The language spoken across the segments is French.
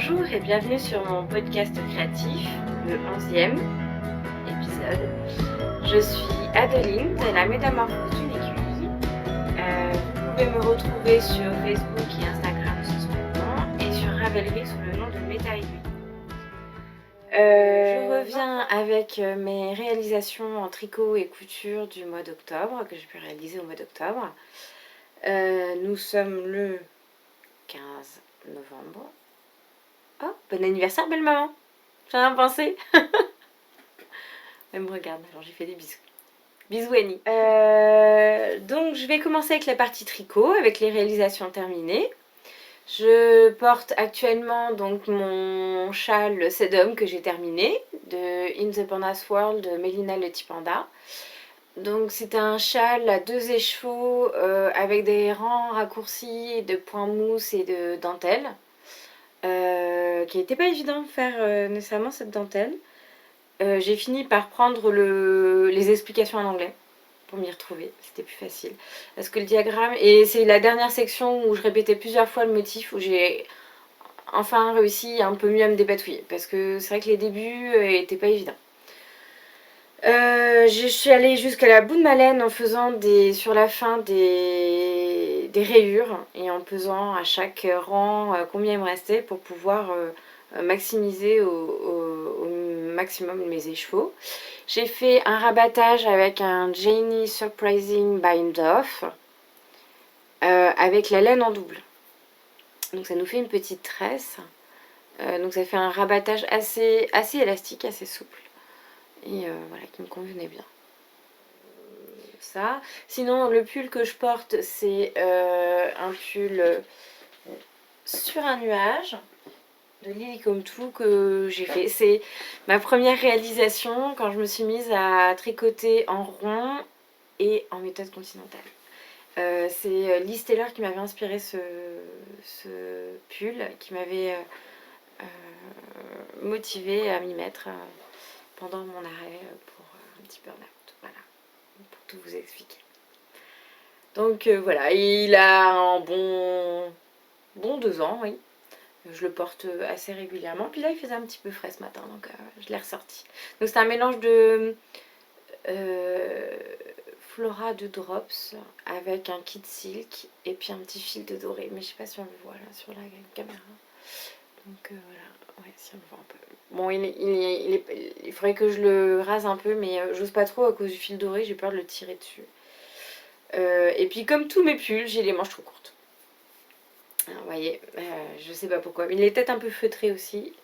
Bonjour et bienvenue sur mon podcast créatif, le 11e épisode. Je suis Adeline de la Métamorphose d'une aiguille. Vous pouvez me retrouver sur Facebook et Instagram sous ce nom et sur Ravelry sous le nom de Méta Aiguille. Je reviens avec mes réalisations en tricot et couture du mois d'octobre, que j'ai pu réaliser au mois d'octobre. Nous sommes le 15 novembre. Oh, bon anniversaire, belle maman! J'ai rien pensé. Elle me regarde, alors j'ai fait des bisous. Bisous Annie. Donc je vais commencer avec la partie tricot, avec les réalisations terminées. Je porte actuellement donc mon châle Sedum que j'ai terminé, de In the Panda's World de Mélina le petit panda. Donc c'est un châle à 2 écheveaux avec des rangs raccourcis de points mousse et de dentelle. Qui n'était pas évident de faire nécessairement cette dentelle. J'ai fini par prendre les explications en anglais pour m'y retrouver, c'était plus facile. Parce que le diagramme, et c'est la dernière section où je répétais plusieurs fois le motif, où j'ai enfin réussi un peu mieux à me dépatouiller. Parce que c'est vrai que les débuts étaient pas évidents. Je suis allée jusqu'à la bout de ma laine en faisant sur la fin des rayures et en pesant à chaque rang combien il me restait pour pouvoir maximiser au maximum mes écheveaux. J'ai fait un rabattage avec un Janie Surprising Bind Off avec la laine en double. Donc ça nous fait une petite tresse. Donc ça fait un rabattage assez élastique, assez souple. Et voilà, qui me convenait bien. Ça. Sinon, le pull que je porte, c'est un pull sur un nuage de Lily Come True que j'ai fait. C'est ma première réalisation quand je me suis mise à tricoter en rond et en méthode continentale. C'est Liz Taylor qui m'avait inspiré ce pull, qui m'avait motivée à m'y mettre pendant mon arrêt pour un petit burn-out. Voilà, pour tout vous expliquer. Donc voilà, il a un bon 2 ans, oui. Je le porte assez régulièrement. Puis là, il faisait un petit peu frais ce matin, donc je l'ai ressorti. Donc c'est un mélange de Flora de Drops avec un kit silk et puis un petit fil de doré. Mais je sais pas si on le voit là sur la caméra. Donc voilà, ouais, si on le voit un peu. Bon, il faudrait que je le rase un peu, mais j'ose pas trop à cause du fil doré, j'ai peur de le tirer dessus. Et puis comme tous mes pulls, j'ai les manches trop courtes. Alors, vous voyez, je sais pas pourquoi. Mais il est peut-être un peu feutré aussi.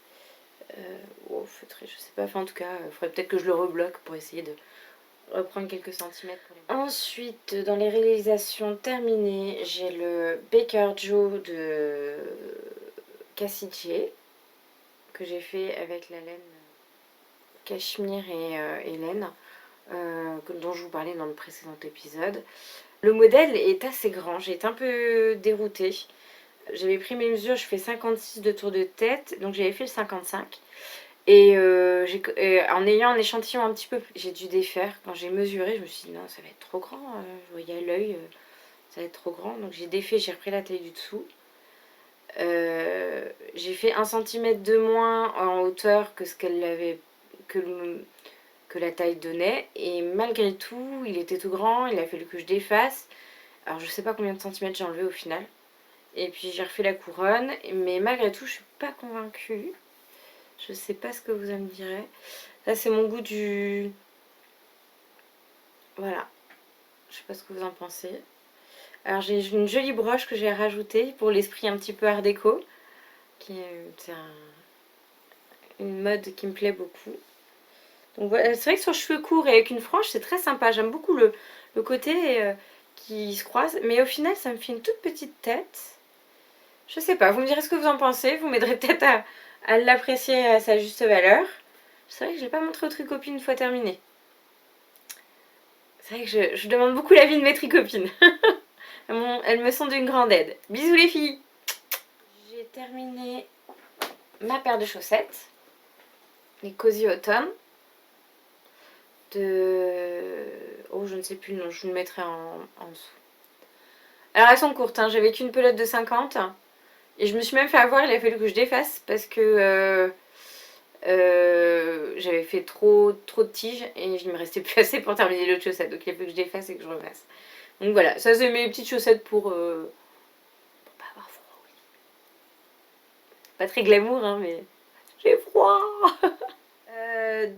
Oh, feutré, je sais pas. Enfin, en tout cas, il faudrait peut-être que je le rebloque pour essayer de reprendre quelques centimètres. Ensuite, dans les réalisations terminées, j'ai le Baker Joe de Cassie J que j'ai fait avec la laine cachemire et laine dont je vous parlais dans le précédent épisode. Le modèle est assez grand, j'ai été un peu déroutée. J'avais pris mes mesures, je fais 56 de tour de tête, donc j'avais fait le 55. Et en ayant un échantillon un petit peu, j'ai dû défaire. Quand j'ai mesuré, je me suis dit non, ça va être trop grand. Je voyais à l'œil, ça va être trop grand. Donc j'ai défait, j'ai repris la taille du dessous. J'ai fait 1 cm de moins en hauteur que ce qu'elle avait, que la taille donnait. Et malgré tout, il était tout grand, il a fallu que je défasse. Alors je sais pas combien de centimètres j'ai enlevé au final. Et puis j'ai refait la couronne, mais malgré tout je suis pas convaincue. Je sais pas ce que vous me direz. Là c'est mon goût du... Voilà. Je sais pas ce que vous en pensez. Alors j'ai une jolie broche que j'ai rajoutée pour l'esprit un petit peu art déco. C'est une mode qui me plaît beaucoup. Donc voilà, c'est vrai que sur cheveux courts et avec une frange c'est très sympa. J'aime beaucoup le côté qui se croise. Mais au final ça me fait une toute petite tête. Je sais pas, vous me direz ce que vous en pensez, vous m'aiderez peut-être à l'apprécier à sa juste valeur. C'est vrai que je l'ai pas montré aux tricopines une fois terminé. C'est vrai que je demande beaucoup l'avis de mes tricopines. Elles me sont d'une grande aide. Bisous les filles. J'ai terminé ma paire de chaussettes, les Cozy Autumn, oh je ne sais plus le nom, je vous le mettrai en dessous. Alors elles sont courtes, hein. J'avais qu'une pelote de 50. Et je me suis même fait avoir, il a fallu que je défasse parce que j'avais fait trop de tiges et il me restait plus assez pour terminer l'autre chaussette. Donc il a fallu que je défasse et que je refasse. Donc voilà, ça c'est mes petites chaussettes pour pas avoir froid. Oui. Pas très glamour, hein, mais j'ai froid.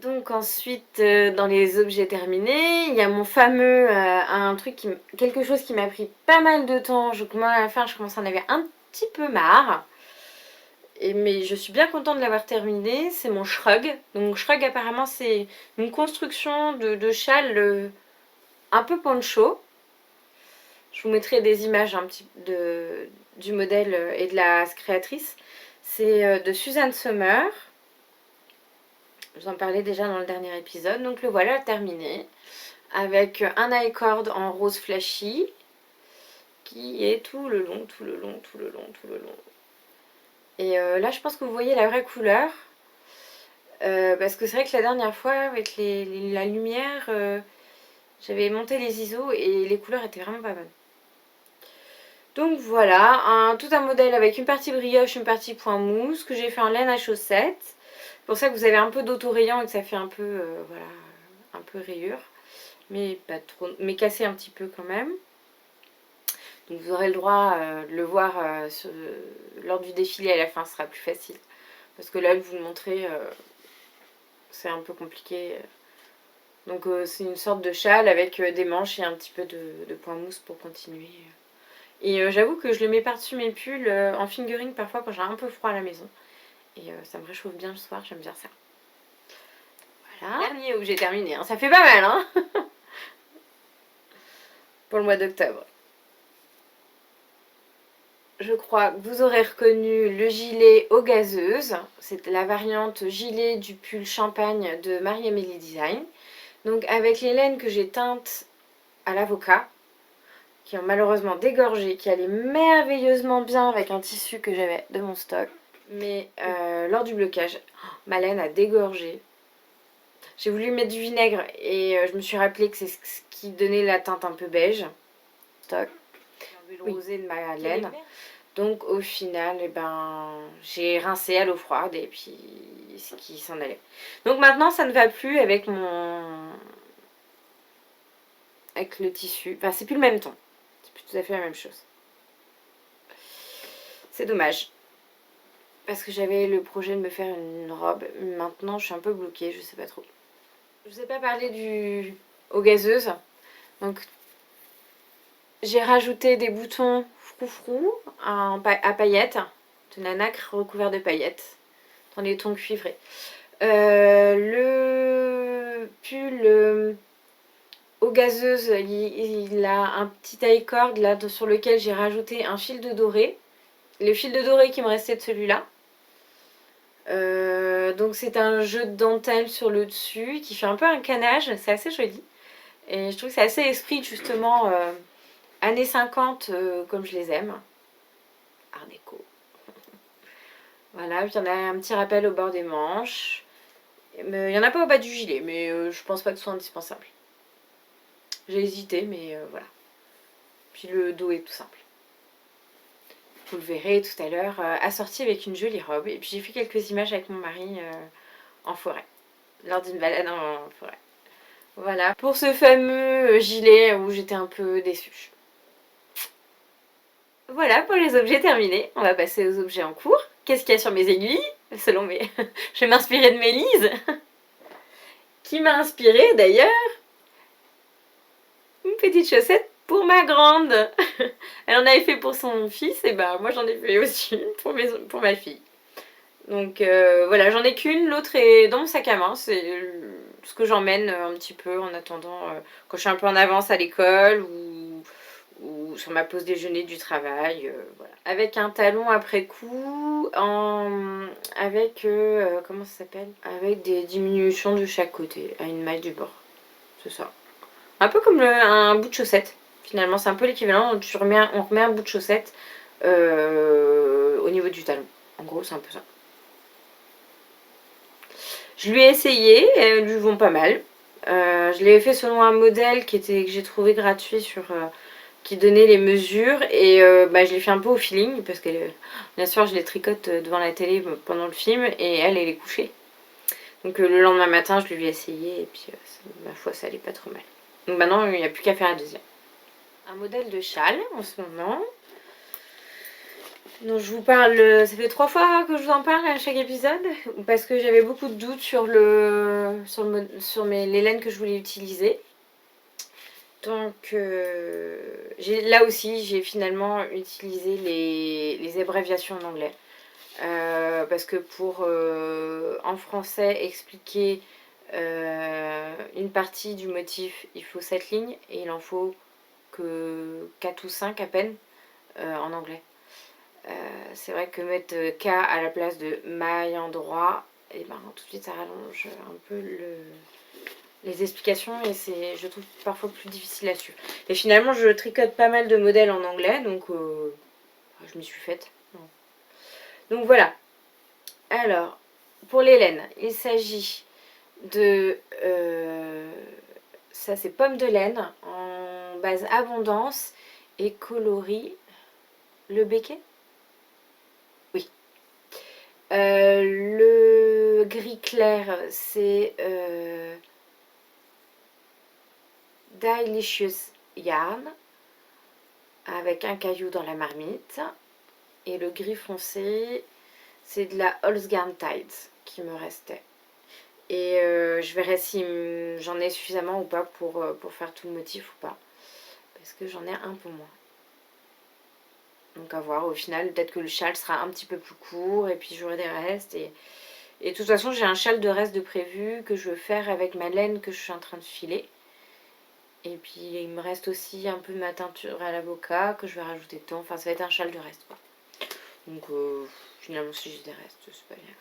Donc ensuite, dans les objets terminés, il y a mon fameux, quelque chose qui m'a pris pas mal de temps. Moi à la fin, je commence à en avoir un petit peu marre. Mais je suis bien contente de l'avoir terminé. C'est mon shrug. Donc mon shrug apparemment c'est une construction de châle un peu poncho. Je vous mettrai des images du modèle et de la créatrice. C'est de Suzanne Sommer. Je vous en parlais déjà dans le dernier épisode. Donc le voilà terminé. Avec un I-cord en rose flashy. Qui est tout le long. Et là je pense que vous voyez la vraie couleur. Parce que c'est vrai que la dernière fois, avec la lumière, j'avais monté les ISO et les couleurs étaient vraiment pas bonnes. Donc voilà, tout un modèle avec une partie brioche, une partie point mousse, que j'ai fait en laine à chaussettes. C'est pour ça que vous avez un peu d'autorayant et que ça fait un peu, voilà, un peu rayure. Mais pas trop, mais cassé un petit peu quand même. Donc vous aurez le droit de le voir lors du défilé à la fin, ce sera plus facile. Parce que là, de vous le montrer, c'est un peu compliqué. Donc c'est une sorte de châle avec des manches et un petit peu de point mousse pour continuer. Et j'avoue que je le mets par-dessus mes pulls en fingering parfois quand j'ai un peu froid à la maison. Et ça me réchauffe bien le soir, j'aime bien ça. Voilà. Dernier objet terminé, hein. Ça fait pas mal hein. Pour le mois d'octobre. Je crois que vous aurez reconnu le gilet aux gazeuses. C'est la variante gilet du pull champagne de Marie-Amélie Design. Donc avec les laines que j'ai teintes à l'avocat, qui ont malheureusement dégorgé, qui allaient merveilleusement bien avec un tissu que j'avais de mon stock. Mais lors du blocage, ma laine a dégorgé. J'ai voulu mettre du vinaigre et je me suis rappelé que c'est ce qui donnait la teinte un peu beige. Stock. J'ai enlevé le rosé de ma laine. Donc au final, eh ben, j'ai rincé à l'eau froide et puis ce qui s'en allait. Donc maintenant, ça ne va plus avec avec le tissu. Enfin, c'est plus le même ton. C'est plus tout à fait la même chose. C'est dommage. Parce que j'avais le projet de me faire une robe. Maintenant, je suis un peu bloquée, je sais pas trop. Je vous ai pas parlé aux gazeuses. Donc, j'ai rajouté des boutons froufrou à paillettes. De la nacre recouvert de paillettes. Dans les tons cuivrés. Le pull aux gazeuses, il a un petit taille-corde là sur lequel j'ai rajouté un fil de doré. Le fil de doré qui me restait de celui-là. Donc c'est un jeu de dentelle sur le dessus qui fait un peu un canage, c'est assez joli. Et je trouve que c'est assez esprit justement années 50 comme je les aime. Art déco. Voilà, puis il y en a un petit rappel au bord des manches. Il n'y en a pas au bas du gilet, mais je pense pas que ce soit indispensable. J'ai hésité, mais voilà. Puis le dos est tout simple. Vous le verrez tout à l'heure, assorti avec une jolie robe. Et puis j'ai fait quelques images avec mon mari en forêt, lors d'une balade en forêt. Voilà, pour ce fameux gilet où j'étais un peu déçue. Voilà pour les objets terminés. On va passer aux objets en cours. Qu'est-ce qu'il y a sur mes aiguilles? Selon mes... Je vais m'inspirer de Mélise. Qui m'a inspiré d'ailleurs une petite chaussette pour ma grande. Elle en avait fait pour son fils, et bah moi j'en ai fait aussi pour ma fille. Donc voilà, j'en ai qu'une, l'autre est dans mon sac à main, c'est ce que j'emmène un petit peu en attendant quand je suis un peu en avance à l'école ou sur ma pause déjeuner du travail, voilà. Avec un talon après coup, avec, comment ça s'appelle? Avec des diminutions de chaque côté, à une maille du bord, c'est ça. Un peu comme un bout de chaussette, finalement, c'est un peu l'équivalent, on remet un bout de chaussette au niveau du talon. En gros, c'est un peu ça. Je lui ai essayé, elles lui vont pas mal. Je l'ai fait selon un modèle que j'ai trouvé gratuit qui donnait les mesures et bah, je l'ai fait un peu au feeling parce que bien sûr je les tricote devant la télé pendant le film et elle est couchée. Donc le lendemain matin je lui ai essayé et puis ma foi ça allait pas trop mal. Donc maintenant il n'y a plus qu'à faire la deuxième. Un modèle de châle en ce moment. Donc je vous parle, ça fait 3 fois que je vous en parle à chaque épisode parce que j'avais beaucoup de doutes sur les laines que je voulais utiliser. Donc là aussi j'ai finalement utilisé les abréviations en anglais parce que pour en français expliquer une partie du motif il faut 7 lignes et il en faut que 4 ou 5 à peine en anglais. C'est vrai que mettre K à la place de my endroit, et ben tout de suite ça rallonge un peu les explications et c'est, je trouve, parfois plus difficile à suivre. Et finalement, je tricote pas mal de modèles en anglais, donc je m'y suis faite. Donc voilà. Alors, pour les laines, il s'agit de... ça, c'est pomme de laine en base abondance et coloris. Le béquet? Oui. Le gris clair, c'est Delicious Yarn avec un caillou dans la marmite. Et le gris foncé, c'est de la Holzgarn Tides qui me restait. Et je verrai si j'en ai suffisamment ou pas pour faire tout le motif ou pas. Parce que j'en ai un peu moins. Donc à voir, au final, peut-être que le châle sera un petit peu plus court et puis j'aurai des restes. Et de toute façon, j'ai un châle de reste de prévu que je veux faire avec ma laine que je suis en train de filer. Et puis il me reste aussi un peu de ma teinture à l'avocat que je vais rajouter dedans. Enfin, ça va être un châle de reste quoi. Donc finalement, si j'ai des restes, c'est pas bien grave.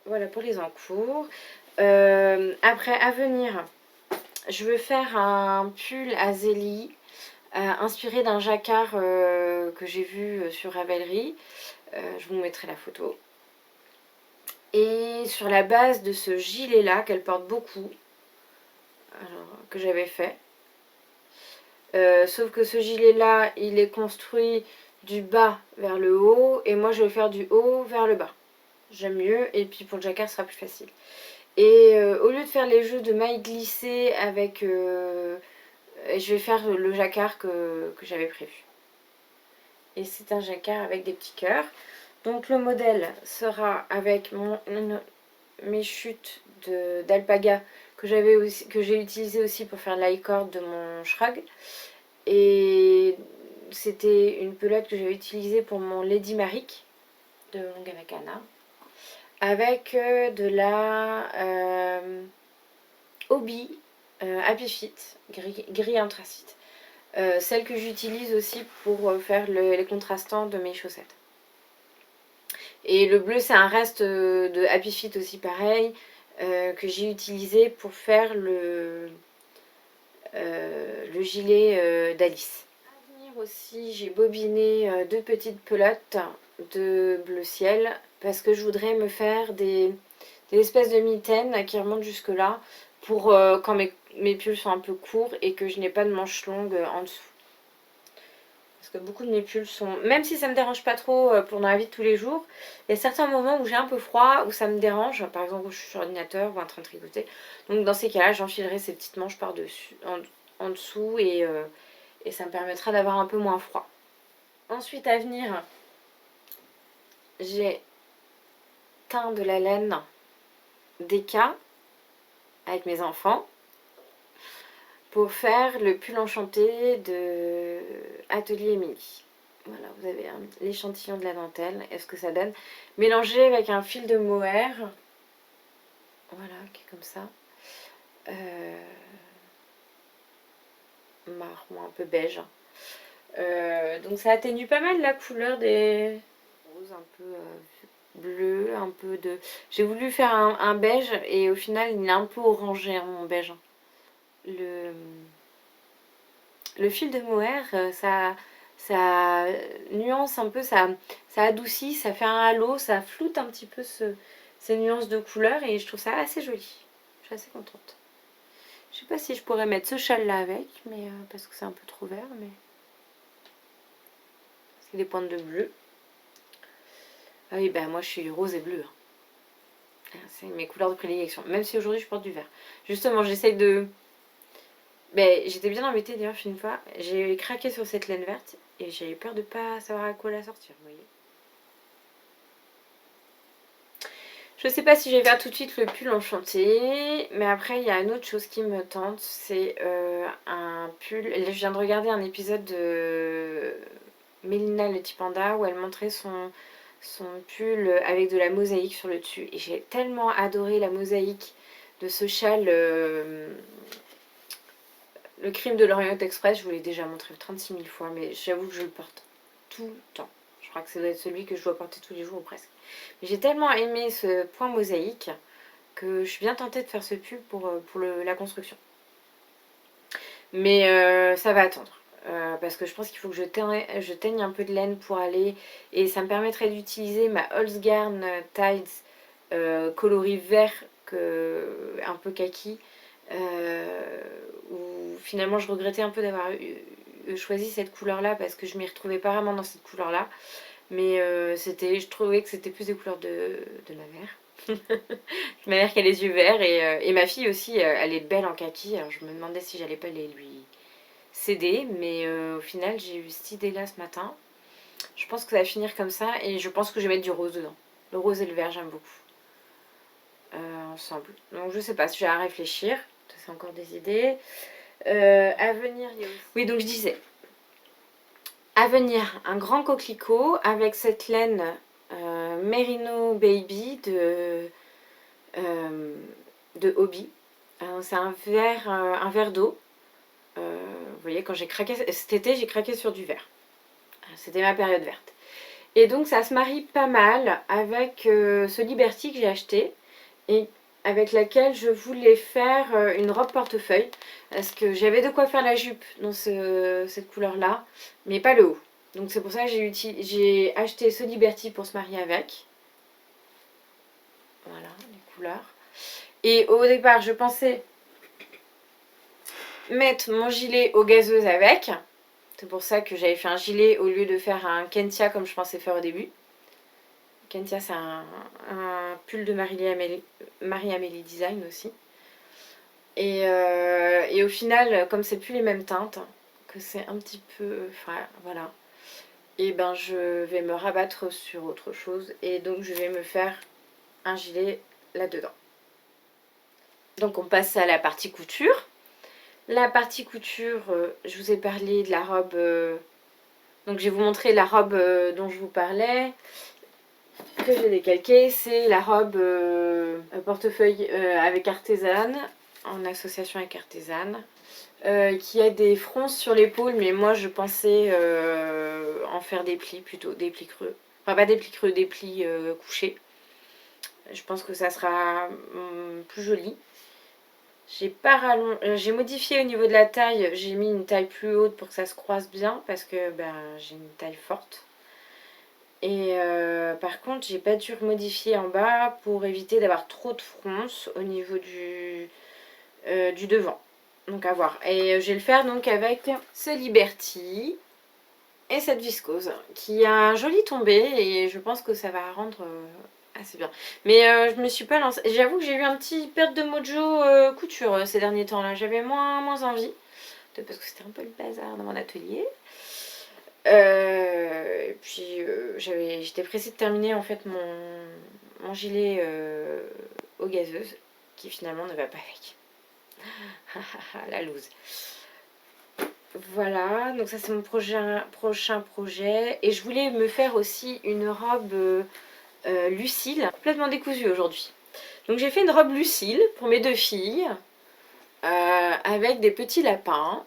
Voilà pour les encours. Après, à venir, je veux faire un pull à zélie inspiré d'un jacquard que j'ai vu sur Ravelry. Je vous mettrai la photo. Et sur la base de ce gilet là qu'elle porte beaucoup, alors, que j'avais fait. Sauf que ce gilet là il est construit du bas vers le haut et moi je vais faire du haut vers le bas. J'aime mieux et puis pour le jacquard ce sera plus facile. Et au lieu de faire les jeux de mailles glissées avec... je vais faire le jacquard que j'avais prévu. Et c'est un jacquard avec des petits cœurs. Donc le modèle sera avec mes chutes d'alpaga que j'ai utilisé aussi pour faire l'icord de mon shrug. Et c'était une pelote que j'avais utilisée pour mon Lady Maric de Longavacana. Avec de la Hobby Happy Fit, gris anthracite. Celle que j'utilise aussi pour faire les contrastants de mes chaussettes. Et le bleu, c'est un reste de Happy Fit aussi pareil, que j'ai utilisé pour faire le gilet d'Alice. À venir aussi, j'ai bobiné 2 petites pelotes de bleu ciel parce que je voudrais me faire des espèces de mitaines qui remontent jusque là pour quand mes pulls sont un peu courts et que je n'ai pas de manches longues en dessous. Parce que beaucoup de mes pulls sont... Même si ça me dérange pas trop pour dans la vie de tous les jours, il y a certains moments où j'ai un peu froid, où ça me dérange, par exemple où je suis sur l'ordinateur ou en train de tricoter. Donc dans ces cas-là, j'enfilerai ces petites manches par-dessus, en dessous et ça me permettra d'avoir un peu moins froid. Ensuite à venir, j'ai teint de la laine Deka avec mes enfants pour faire le pull enchanté de Atelier Émilie. Voilà, vous avez l'échantillon de la dentelle et ce que ça donne. Mélangé avec un fil de mohair. Voilà, qui est comme ça. Marron, un peu beige. Donc ça atténue pas mal la couleur des roses, un peu bleu, un peu de... J'ai voulu faire un beige et au final il est un peu orangé, hein, mon beige. Le fil de mohair, ça nuance un peu, ça adoucit, ça fait un halo, ça floute un petit peu ces nuances de couleurs et je trouve ça assez joli. Je suis assez contente. Je sais pas si je pourrais mettre ce châle là avec, mais parce que c'est un peu trop vert, mais c'est des pointes de bleu. Ah oui, ben moi je suis rose et bleu. C'est mes couleurs de prédilection. Même si aujourd'hui je porte du vert. Justement, j'essaye de... Ben, j'étais bien embêtée d'ailleurs une fois. J'ai craqué sur cette laine verte et j'avais peur de pas savoir à quoi la sortir, vous voyez. Je sais pas si je vais faire tout de suite le pull enchanté, mais après il y a une autre chose qui me tente, c'est un pull. Je viens de regarder un épisode de Mélina le petit panda où elle montrait son pull avec de la mosaïque sur le dessus. Et j'ai tellement adoré la mosaïque de ce châle, le crime de l'Orient Express. Je vous l'ai déjà montré 36 000 fois, mais j'avoue que je le porte tout le temps. Je crois que ça doit être celui que je dois porter tous les jours ou presque. Mais j'ai tellement aimé ce point mosaïque que je suis bien tentée de faire ce pull pour la construction. Mais ça va attendre. Parce que je pense qu'il faut que je teigne un peu de laine pour aller. Et ça me permettrait d'utiliser ma Holzgarn Tides coloris vert, un peu kaki. Où finalement je regrettais un peu d'avoir choisi cette couleur là parce que je m'y retrouvais pas vraiment dans cette couleur là. Mais je trouvais que c'était plus des couleurs de ma mère. Ma mère qui a les yeux verts et ma fille aussi, elle est belle en kaki. Alors je me demandais si j'allais pas les lui céder, mais au final j'ai eu cette idée là ce matin. Je pense que ça va finir comme ça et je pense que je vais mettre du rose dedans. Le rose et le vert j'aime beaucoup. Ensemble. Donc je sais pas, si j'ai à réfléchir. Ça c'est encore des idées. À venir, il y a aussi... Oui, donc je disais, à venir un grand coquelicot avec cette laine Merino Baby de Hobby. C'est un verre d'eau. Vous voyez, quand j'ai craqué cet été, j'ai craqué sur du vert. C'était ma période verte. Et donc ça se marie pas mal avec ce Liberty que j'ai acheté et avec laquelle je voulais faire une robe portefeuille parce que j'avais de quoi faire la jupe dans cette couleur là, mais pas le haut. Donc c'est pour ça que j'ai acheté ce Liberty pour se marier avec. Voilà les couleurs. Et au départ je pensais mettre mon gilet aux gazeuses avec. C'est pour ça que j'avais fait un gilet au lieu de faire un Kentia comme je pensais faire au début. Kentia c'est un pull de Marie-Amélie Design aussi. Et au final, comme c'est plus les mêmes teintes, que c'est un petit peu... Enfin, voilà. Et ben je vais me rabattre sur autre chose. Et donc je vais me faire un gilet là-dedans. Donc on passe à la partie couture. La partie couture, je vous ai parlé de la robe... donc je vais vous montrer la robe dont je vous parlais, que j'ai décalquée. C'est la robe portefeuille avec artisane, en association avec artisane. Qui a des fronces sur l'épaule, mais moi je pensais en faire des plis plutôt, des plis creux. Enfin pas des plis creux, des plis couchés. Je pense que ça sera plus joli. J'ai modifié au niveau de la taille, j'ai mis une taille plus haute pour que ça se croise bien parce que ben, j'ai une taille forte. Et par contre, j'ai pas dû modifier en bas pour éviter d'avoir trop de fronces au niveau du devant. Donc à voir. Et je vais le faire donc avec ce Liberty et cette viscose qui a un joli tombé et je pense que ça va rendre assez bien. Mais je me suis pas lancée. J'avoue que j'ai eu un petit perte de mojo couture ces derniers temps là. J'avais moins envie. Peut-être parce que c'était un peu le bazar dans mon atelier. Et puis j'étais pressée de terminer en fait mon gilet aux gazeuses qui finalement ne va pas avec. La loose. Voilà, donc ça c'est mon prochain projet. Et je voulais me faire aussi une robe Lucille, complètement décousue aujourd'hui. Donc j'ai fait une robe Lucille pour mes deux filles, avec des petits lapins,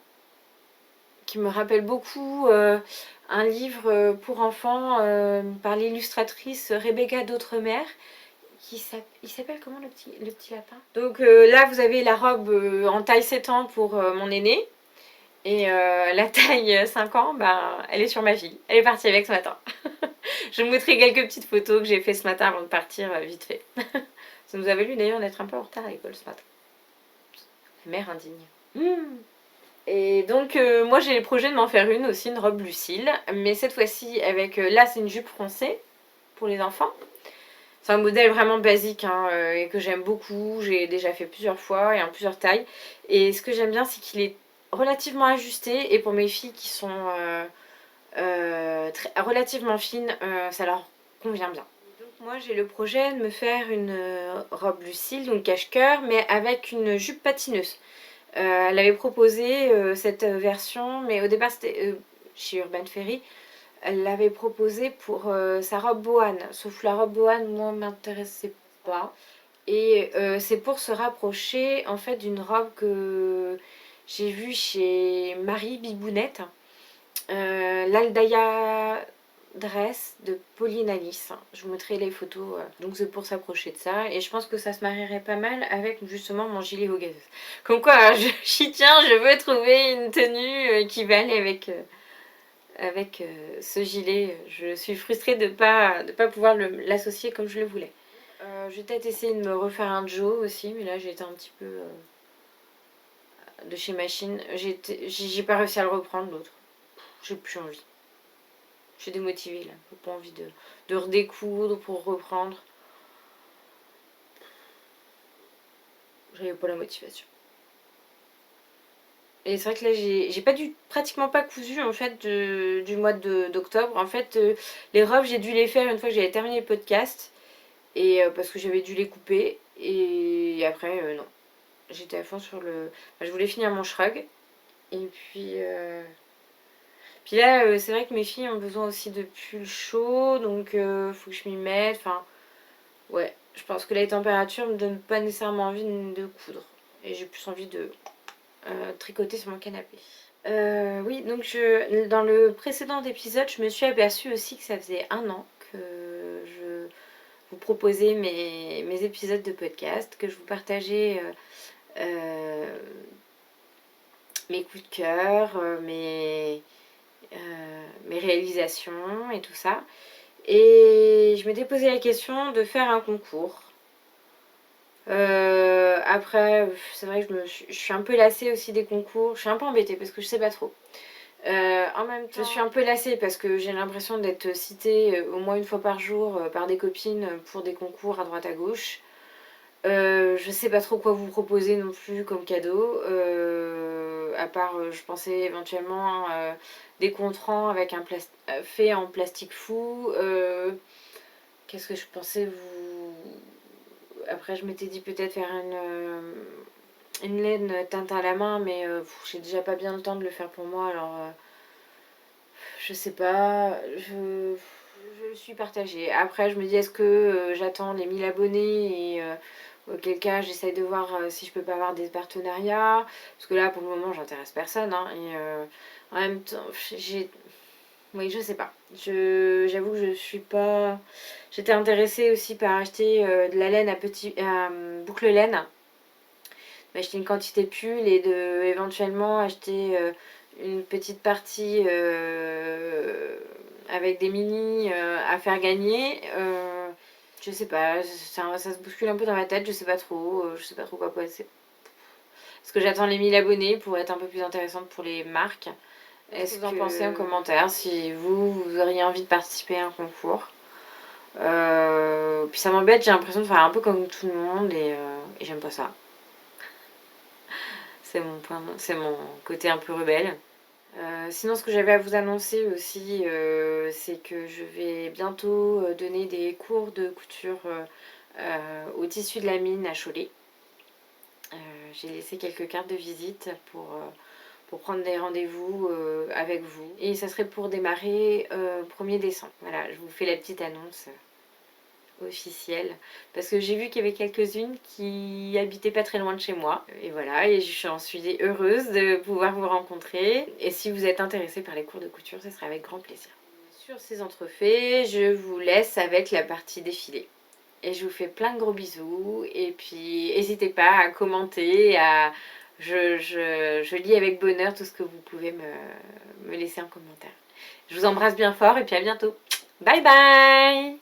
qui me rappellent beaucoup un livre pour enfants par l'illustratrice Rebecca d'Outremer. Il s'appelle comment le petit lapin? Donc là vous avez la robe en taille 7 ans pour mon aîné. Et la taille 5 ans, ben, elle est sur ma fille. Elle est partie avec ce matin. Je vous montrerai quelques petites photos que j'ai fait ce matin avant de partir vite fait. Ça nous avait lu d'ailleurs d'être un peu en retard à l'école ce matin. Mère indigne. Et donc moi j'ai le projet de m'en faire une aussi, une robe Lucille, mais cette fois-ci avec, là c'est une jupe froncée pour les enfants. C'est un modèle vraiment basique hein, et que j'aime beaucoup, j'ai déjà fait plusieurs fois et en plusieurs tailles. Et ce que j'aime bien c'est qu'il est relativement ajusté et pour mes filles qui sont relativement fines, ça leur convient bien. Donc moi j'ai le projet de me faire une robe Lucille, donc cache-cœur, mais avec une jupe patineuse. Elle avait proposé cette version, mais au départ c'était chez Urban Ferry. Elle l'avait proposé pour sa robe bohane, sauf la robe bohane, moi, m'intéressait pas. Et c'est pour se rapprocher en fait d'une robe que j'ai vue chez Marie Bibounette, l'Aldaya Dress de Pauline Alice. Je vous mettrai les photos, donc c'est pour s'approcher de ça. Et je pense que ça se marierait pas mal avec justement mon gilet vogueuse. Comme quoi, j'y tiens, je veux trouver une tenue qui va aller avec ce gilet. Je suis frustrée de pas pouvoir l'associer comme je le voulais. Je vais peut-être essayer de me refaire un Joe aussi, mais là j'ai été un petit peu de chez Machine. J'ai pas réussi à le reprendre l'autre. J'ai plus envie. Je suis démotivée là. J'ai pas envie de redécoudre pour reprendre. J'avais pas la motivation. Et c'est vrai que là j'ai pas pratiquement pas cousu en fait du mois d'octobre. En fait les robes j'ai dû les faire une fois que j'avais terminé le podcast. Et parce que j'avais dû les couper. Et après non. J'étais à fond sur le... Enfin, je voulais finir mon shrug. Et puis là c'est vrai que mes filles ont besoin aussi de pulls chauds. Donc faut que je m'y mette. Enfin ouais. Je pense que les températures me donnent pas nécessairement envie de coudre. Et j'ai plus envie de tricoter sur mon canapé. Oui, donc dans le précédent épisode, je me suis aperçue aussi que ça faisait 1 an que je vous proposais mes épisodes de podcast, que je vous partageais mes coups de cœur, mes réalisations et tout ça. Et je m'étais posé la question de faire un concours. Après, c'est vrai que je suis un peu lassée aussi des concours. Je suis un peu embêtée parce que je sais pas trop. En même temps, je suis un peu lassée parce que j'ai l'impression d'être citée au moins une fois par jour par des copines pour des concours à droite à gauche. Je sais pas trop quoi vous proposer non plus comme cadeau. À part, je pensais éventuellement des contrans avec fait en plastique fou. Qu'est-ce que je pensais vous. Après, je m'étais dit peut-être faire une laine teinte à la main, mais j'ai déjà pas bien le temps de le faire pour moi, alors je sais pas, je suis partagée. Après, je me dis, est-ce que j'attends les 1000 abonnés et auquel cas j'essaye de voir si je peux pas avoir des partenariats, parce que là pour le moment j'intéresse personne hein, et en même temps oui je sais pas, j'avoue que je suis pas, j'étais intéressée aussi par acheter de la laine à boucle laine, m'acheter une quantité de pull et de éventuellement acheter une petite partie avec des mini à faire gagner. Je sais pas, ça se bouscule un peu dans ma tête, je sais pas trop quoi passer. Parce que j'attends les 1000 abonnés pour être un peu plus intéressante pour les marques. Est-ce que vous en pensez en commentaire si vous auriez envie de participer à un concours. Puis ça m'embête, j'ai l'impression de faire un peu comme tout le monde et j'aime pas ça. C'est mon côté un peu rebelle. Sinon, ce que j'avais à vous annoncer aussi, c'est que je vais bientôt donner des cours de couture au tissu de la mine à Cholet. J'ai laissé quelques cartes de visite pour prendre des rendez-vous avec vous. Et ça serait pour démarrer 1er décembre. Voilà, je vous fais la petite annonce officielle. Parce que j'ai vu qu'il y avait quelques-unes qui habitaient pas très loin de chez moi. Et voilà, et j'en suis heureuse de pouvoir vous rencontrer. Et si vous êtes intéressé par les cours de couture, ce serait avec grand plaisir. Sur ces entrefaits, je vous laisse avec la partie défilé. Et je vous fais plein de gros bisous. Et puis, n'hésitez pas à commenter, je lis avec bonheur tout ce que vous pouvez me laisser en commentaire. Je vous embrasse bien fort et puis à bientôt. Bye bye!